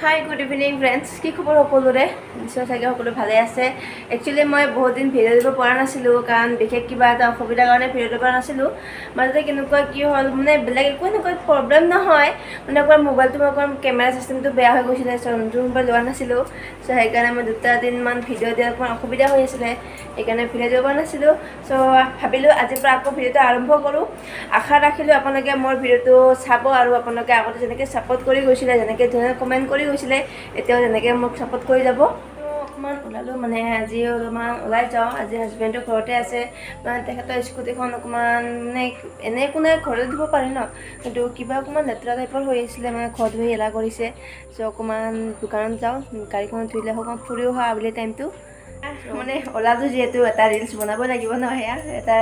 Hi good evening friends, কি খবৰ সকলোৰে? নিশ্চয় চাগে সকলো ভালে আছে। একচুৱেলি মই বহুত দিন ভিডিঅ' দিব পৰা নাছিলোঁ, কাৰণ বিশেষ কিবা এটা অসুবিধাৰ কাৰণে ভিডিঅ' দিব পৰা নাছিলোঁ। মাজতে কেনেকুৱা কি হ'ল, মানে বেলেগ একো এনেকুৱা প্ৰব্লেম নহয়, মানে অকণমান মোবাইলটো অকণমান কেমেৰা চিষ্টেমটো বেয়া হৈ গৈছিলে। চ' নতুন মোবাইল লোৱা নাছিলোঁ, চ' সেইকাৰণে মই 2 দিনমান ভিডিঅ' দিয়াত অকণমান অসুবিধা হৈ আছিলে, সেইকাৰণে ভিডিঅ' দিব পৰা নাছিলোঁ। চ' ভাবিলোঁ আজিৰ পৰা আকৌ ভিডিঅ'টো আৰম্ভ কৰোঁ। আশা ৰাখিলোঁ আপোনালোকে মোৰ ভিডিঅ'টো চাব আৰু আপোনালোকে আগতে যেনেকৈ ছাপোৰ্ট কৰি গৈছিলে, যেনেকৈ ধুনীয়াকৈ কমেণ্ট কৰি গৈছিলে, এতিয়াও যেনেকৈ মোক ছাপোৰ্ট কৰি যাব। অকণমান ওলালোঁ, মানে আজি অলপমান ওলাই যাওঁ। আজি হাজবেণ্ডটো ঘৰতে আছে, মানে তেখেতৰ স্কুটিখন অকণমান মানে এনে একো নাই, ঘৰতে ধুব পাৰে ন, কিন্তু কিবা অকণমান লেতেৰা টাইপৰ হৈ আছিলে, মানে ঘৰত ধুই এলাহ কৰিছে। চ' অকণমান দোকানত যাওঁ, গাড়ীখন ধুইলে অকণমান ফুৰিও অহা আবেলি টাইমটো। মানে ওলালোঁ যিহেতু এটা ৰিলচ বনাব লাগিব ন, সেয়া এটা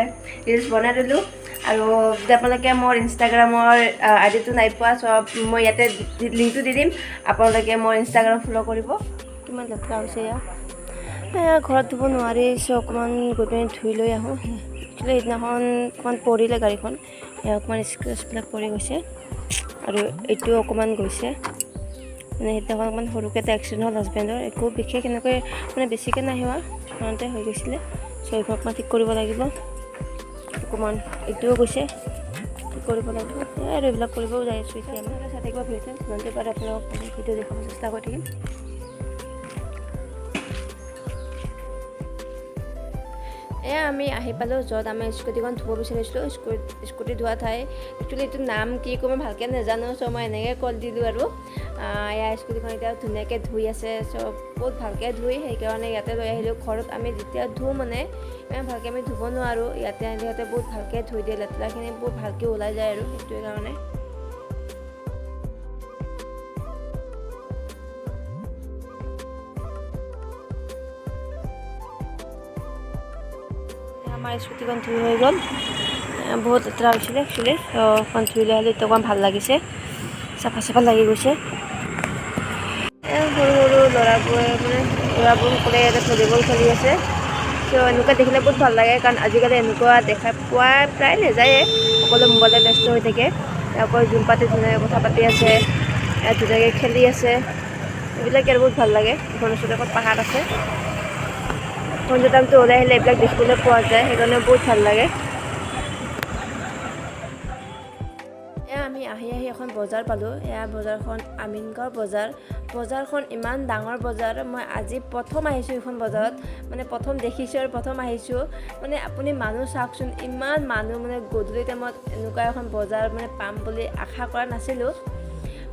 ৰিলচ বনাই দিলোঁ। আৰু যদি আপোনালোকে মোৰ ইনষ্টাগ্ৰামৰ আইডিটো নাই পোৱা, চ' মই ইয়াতে লিংকটো দি দিম, আপোনালোকে মোৰ ইনষ্টাগ্ৰাম ফ'ল' কৰিব। কিমান লেতেৰা হৈছে এয়া ঘৰত ধুব নোৱাৰি, চ' অকণমান গৈ পিনে ধুই লৈ আহোঁ। একচুৱেলি সেইদিনাখন অকণমান পৰিলে গাড়ীখন, অকণমান স্ক্ৰেচবিলাক পৰি গৈছে, আৰু এইটোও অকণমান গৈছে। মানে সেইদিনাখন অকণমান সৰুকৈ এটা এক্সিডেণ্ট হ'ল হাজবেণ্ডৰ, একো বিশেষ এনেকৈ মানে বেছিকৈ নাই হোৱা, সাধাৰণতে হৈ গৈছিলে। চ' এইখন অকণমান ঠিক কৰিব লাগিব। অকণমান এইটোও গৈছে, ঠিক কৰিব লাগিব, আৰু এইবিলাক কৰিবও যাই আছোঁ। এতিয়া আপোনালোকে চাই থাকিব ভিডিঅ'টো, যিমানটো পাৰে আপোনালোকক ভিডিঅ' দেখাব চেষ্টা কৰি থাকিম। এয়া আমি আহি পালোঁ য'ত আমি স্কুটিখন ধুব বিচাৰিছিলোঁ, স্কুটি ধোৱা ঠাই। একচুৱেলি এইটো নাম কি ক'ব মই ভালকৈ নাজানো, চ' মই এনেকৈ কল দিলোঁ। আৰু এয়া স্কুটিখন এতিয়া ধুনীয়াকৈ ধুই আছে, চ' বহুত ভালকৈ ধুই, সেইকাৰণে ইয়াতে লৈ আহিলোঁ। ঘৰত আমি যেতিয়া ধুওঁ মানে ইমান ভালকৈ আমি ধুব নোৱাৰোঁ, ইয়াতে আনি সিহঁতে বহুত ভালকৈ ধুই দিয়ে, লেতেৰাখিনি বহুত ভালকৈ ওলাই যায়, আৰু সেইটোৱে কাৰণে। আমাৰ স্কুটিখন ধুই হৈ গ'ল, বহুত লেতেৰা হৈছিলে একচুৱেলি। অকণ ধুই লৈ আহিলোঁ, এতিয়া অকণমান ভাল লাগিছে, চাফা চাফা লাগি গৈছে। সৰু সৰু ল'ৰাবোৰে সকলোৱে ইয়াতে ভলীবল খেলি আছে। চ' এনেকুৱা দেখিলে বহুত ভাল লাগে, কাৰণ আজিকালি এনেকুৱা দেখা পোৱা প্ৰায় নাযায়ে, সকলো মোবাইলত ব্যস্ত হৈ থাকে। অকল জোম পাতি ধুনীয়াকৈ কথা পাতি আছে, ধুনীয়াকৈ খেলি আছে, এইবিলাকে আৰু বহুত ভাল লাগে। এখন ওচৰতে এখন পাহাৰ আছে, সন্ধিয়া টাইমটো ওলাই আহিলে এইবিলাক দেখিবলৈ পোৱা যায়, সেইকাৰণে বহুত ভাল লাগে। এয়া আমি আহি এখন বজাৰ পালোঁ। এয়া বজাৰখন আমিনগাঁও বজাৰ। বজাৰখন ইমান ডাঙৰ বজাৰ, মই আজি প্ৰথম আহিছোঁ এইখন বজাৰত, মানে প্ৰথম দেখিছোঁ আৰু প্ৰথম আহিছোঁ। মানে আপুনি মানুহ চাওকচোন, ইমান মানুহ, মানে গধূলি টাইমত এনেকুৱা এখন বজাৰ মানে পাম বুলি আশা কৰা নাছিলোঁ।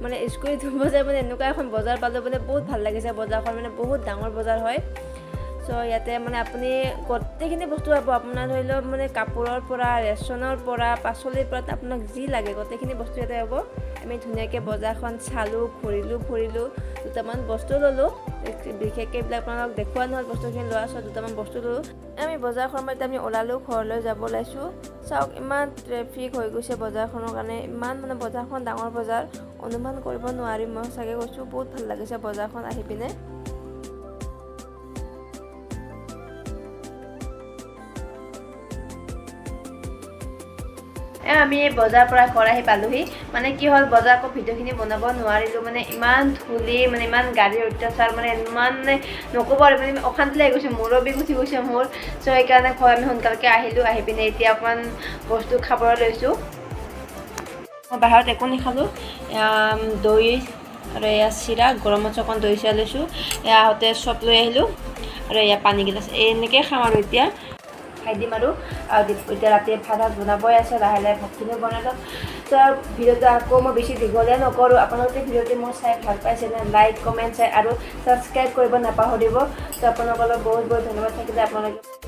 মানে স্কুটি ধুব যায় মানে এনেকুৱা এখন বজাৰ পালোঁ, মানে বহুত ভাল লাগিছে। বজাৰখন মানে বহুত ডাঙৰ বজাৰ হয়। চ' ইয়াতে মানে আপুনি গোটেইখিনি বস্তু পাব, আপোনাৰ ধৰি লওক মানে কাপোৰৰ পৰা, ৰেচনৰ পৰা, পাচলিৰ পৰা, আপোনাক যি লাগে গোটেইখিনি বস্তু ইয়াতে পাব। আমি ধুনীয়াকৈ বজাৰখন চালোঁ, ফুৰিলোঁ, দুটামান বস্তু ল'লোঁ। বিশেষকৈ এইবিলাক আপোনালোকক দেখুওৱা নহ'ল বস্তুখিনি লোৱা, চ' দুটামান বস্তু ল'লোঁ। আমি বজাৰখনৰ পৰা আমি ওলালোঁ, ঘৰলৈ যাব ওলাইছোঁ। চাওক ইমান ট্ৰেফিক হৈ গৈছে বজাৰখনৰ কাৰণে, ইমান মানে বজাৰখন ডাঙৰ বজাৰ, অনুমান কৰিব নোৱাৰিম। মই চাগে কৈছোঁ বহুত ভাল লাগিছে বজাৰখন আহি পিনে। আমি বজাৰৰ পৰা ঘৰ আহি পালোহি। মানে কি হ'ল, বজাৰ আকৌ ভিডিঅ'খিনি বনাব নোৱাৰিলোঁ, মানে ইমান ধূলি, মানে ইমান গাড়ীৰ অত্যাচাৰ, মানে ইমান মানে নক'ব আৰু, মানে অশান্তি লাগি গৈছে, মূৰৰ বিষ উঠি গৈছে মোৰ। চ' সেইকাৰণে ঘৰ আমি সোনকালকৈ আহিলোঁ। আহি পিনে এতিয়া অকণমান বস্তু খাবলৈ লৈছোঁ। মই বাহিৰত একো নাখালোঁ, দৈ আৰু এয়া চিৰা, গৰমত অকণ দৈ চিৰা লৈছোঁ। এয়া আহোঁতে চপ লৈ আহিলোঁ, আৰু এয়া পানী গিলাচ, এনেকৈ খাম আৰু এতিয়া খাই দিম। আৰু এতিয়া ৰাতি ভাত বনাবই আছে, লাহে লাহে ভাতখিনিও বনাই লওঁ। ত' ভিডিঅ'টো আকৌ মই বেছি দীঘলীয়া নকৰোঁ। আপোনালোকে ভিডিঅ'টো মোৰ চাই ভাল পাইছে নে, লাইক কমেণ্ট আৰু ছাবস্ক্ৰাইব কৰিব নাপাহৰিব। ত' আপোনালোকৰ বহুত বহুত ধন্যবাদ থাকিলে আপোনালোকে।